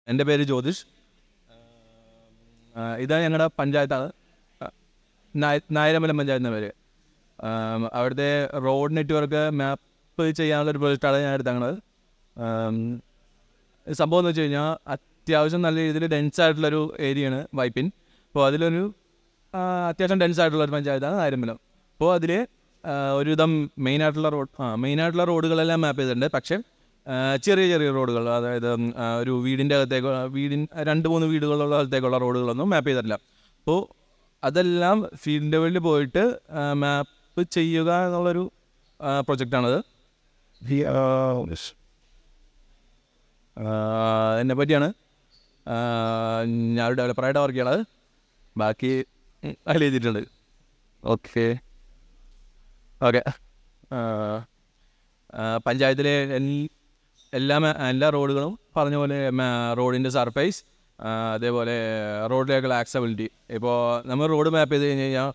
എൻ്റെ പേര് ജ്യോതിഷ്. ഇത് ഞങ്ങളുടെ പഞ്ചായത്താണ്, നായരമ്പലം പഞ്ചായത്തിൻ്റെ പേര്. അവിടുത്തെ റോഡ് നെറ്റ്വർക്ക് മാപ്പ് ചെയ്യാനുള്ളൊരു പ്രോജക്റ്റാണ് ഞാൻ എടുത്തത്. സംഭവം എന്ന് വെച്ച് കഴിഞ്ഞാൽ അത്യാവശ്യം നല്ല രീതിയിൽ ഡെൻസായിട്ടുള്ളൊരു ഏരിയയാണ് വൈപ്പിൻ. അപ്പോൾ അതിലൊരു അത്യാവശ്യം ഡെൻസായിട്ടുള്ളൊരു പഞ്ചായത്താണ് നായരമ്പലം. അപ്പോൾ അതിൽ ഒരുവിധം മെയിനായിട്ടുള്ള റോഡുകളെല്ലാം മാപ്പ് ചെയ്തിട്ടുണ്ട്. പക്ഷേ ചെറിയ ചെറിയ റോഡുകൾ, അതായത് ഒരു വീടിൻ്റെ അകത്തേക്ക്, 2-3 വീടുകളുള്ള സ്ഥലത്തേക്കുള്ള റോഡുകളൊന്നും മാപ്പ് ചെയ്തിട്ടില്ല. അപ്പോൾ അതെല്ലാം ഫീൽഡ് ലെവലിൽ പോയിട്ട് മാപ്പ് ചെയ്യുക എന്നുള്ളൊരു പ്രൊജക്റ്റാണത്. എന്നെ പറ്റിയാണ്. ഞാനൊരു ഡെവലപ്പറായിട്ട് വർക്ക് ചെയ്യണത്. ബാക്കി അതിൽ എഴുതിയിട്ടുണ്ട്. ഓക്കെ. പഞ്ചായത്തിലെ എല്ലാ റോഡുകളും പറഞ്ഞ പോലെ റോഡിൻ്റെ സർഫേസ്, അതേപോലെ റോഡിലേക്കുള്ള ആക്സബിലിറ്റി. ഇപ്പോൾ നമ്മൾ റോഡ് മാപ്പ് ചെയ്ത് കഴിഞ്ഞ് കഴിഞ്ഞാൽ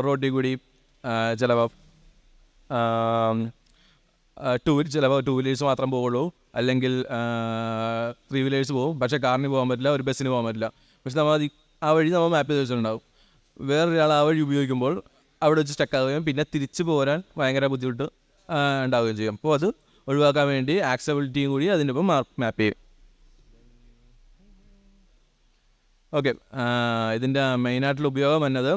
റോഡിൽ കൂടി ചിലപ്പോൾ ടൂ വീലേഴ്സ് മാത്രം പോവുള്ളൂ, അല്ലെങ്കിൽ 3 വീലേഴ്സ് പോകും. പക്ഷേ കാറിന് പോകാൻ പറ്റില്ല, ഒരു ബസ്സിന് പോകാൻ പറ്റില്ല. പക്ഷെ നമ്മൾ ആ വഴി നമ്മൾ മാപ്പ് ചെയ്ത് വെച്ചിട്ടുണ്ടാവും. വേറൊരാൾ ആ വഴി ഉപയോഗിക്കുമ്പോൾ അവിടെ വെച്ച് സ്റ്റക്കാവുകയും പിന്നെ തിരിച്ചു പോരാൻ ഭയങ്കര ബുദ്ധിമുട്ട് ഉണ്ടാവുകയും ചെയ്യും. അപ്പോൾ അത് ഒഴിവാക്കാൻ വേണ്ടി ആക്സബിലിറ്റിയും കൂടി അതിൻ്റെ ഒപ്പം മാപ്പ് ചെയ്യും. ഓക്കെ. ഇതിൻ്റെ മെയിനായിട്ടുള്ള ഉപയോഗം എന്നത്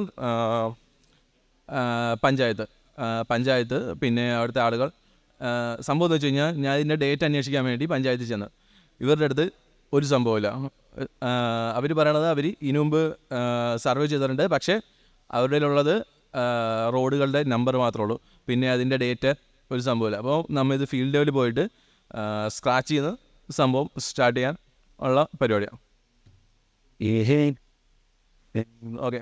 പഞ്ചായത്ത് പിന്നെ അവിടുത്തെ ആളുകൾ. സംഭവം എന്ന് വെച്ച് കഴിഞ്ഞാൽ, ഞാൻ ഇതിൻ്റെ ഡേറ്റ് അന്വേഷിക്കാൻ വേണ്ടി പഞ്ചായത്തിൽ ചെന്ന് ഇവരുടെ അടുത്ത് ഒരു സംഭവമില്ല. അവർ പറയണത് അവർ ഇതിനു മുമ്പ് സർവേ ചെയ്തിട്ടുണ്ട്, പക്ഷേ അവരുടെ ഉള്ളത് റോഡുകളുടെ നമ്പർ മാത്രമേ ഉള്ളൂ, പിന്നെ അതിൻ്റെ ഡേറ്റ് ഒരു സംഭവമില്ല. അപ്പോൾ നമ്മൾ ഇത് ഫീൽഡ് ലെവലിൽ പോയിട്ട് സ്ക്രാച്ച് ചെയ്യുന്ന സംഭവം സ്റ്റാർട്ട് ചെയ്യാൻ ഉള്ള പരിപാടിയാണ്. ഓക്കെ.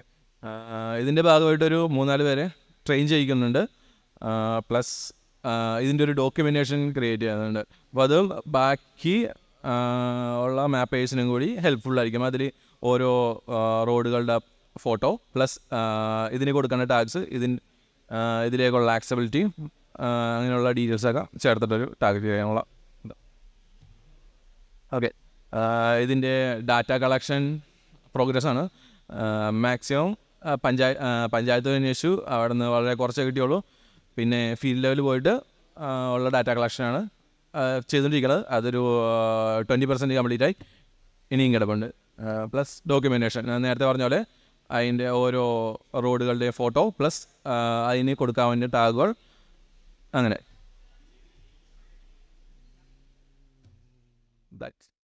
ഇതിൻ്റെ ഭാഗമായിട്ടൊരു 3-4 പേരെ ട്രെയിൻ ചെയ്യിക്കുന്നുണ്ട്. പ്ലസ് ഇതിൻ്റെ ഒരു ഡോക്യുമെൻറ്റേഷൻ ക്രിയേറ്റ് ചെയ്യുന്നുണ്ട്. അപ്പോൾ അത് ബാക്കി ഉള്ള മാപ്പേഴ്സിനും കൂടി ഹെൽപ്ഫുള്ളായിരിക്കും. അതിൽ ഓരോ റോഡുകളുടെ ഫോട്ടോ പ്ലസ് ഇതിന് കൊടുക്കേണ്ട ടാഗ്സ്, ഇതിലേക്കുള്ള ആക്സബിലിറ്റി, അങ്ങനെയുള്ള ഡീറ്റെയിൽസൊക്കെ ചേർത്തിട്ടൊരു ടാഗ് ചെയ്യാനുള്ള ഇത്. ഓക്കെ. ഇതിൻ്റെ ഡാറ്റ കളക്ഷൻ പ്രോഗ്രസ്സാണ്. മാക്സിമം പഞ്ചായത്ത് അന്വേഷിച്ചു, അവിടെ നിന്ന് വളരെ കുറച്ചേ കിട്ടിയുള്ളൂ. പിന്നെ ഫീൽഡ് ലെവലിൽ പോയിട്ട് ഉള്ള ഡാറ്റ കളക്ഷനാണ് ചെയ്തുകൊണ്ടിരിക്കുന്നത്. അതൊരു 20% കംപ്ലീറ്റായി, ഇനിയും കിടപ്പുണ്ട്. പ്ലസ് ഡോക്യുമെൻറ്റേഷൻ, ഞാൻ നേരത്തെ പറഞ്ഞ പോലെ അതിൻ്റെ ഓരോ റോഡുകളുടെ ഫോട്ടോ പ്ലസ് അതിന് കൊടുക്കാൻ വേണ്ടി ടാഗുകൾ, അങ്ങനെ.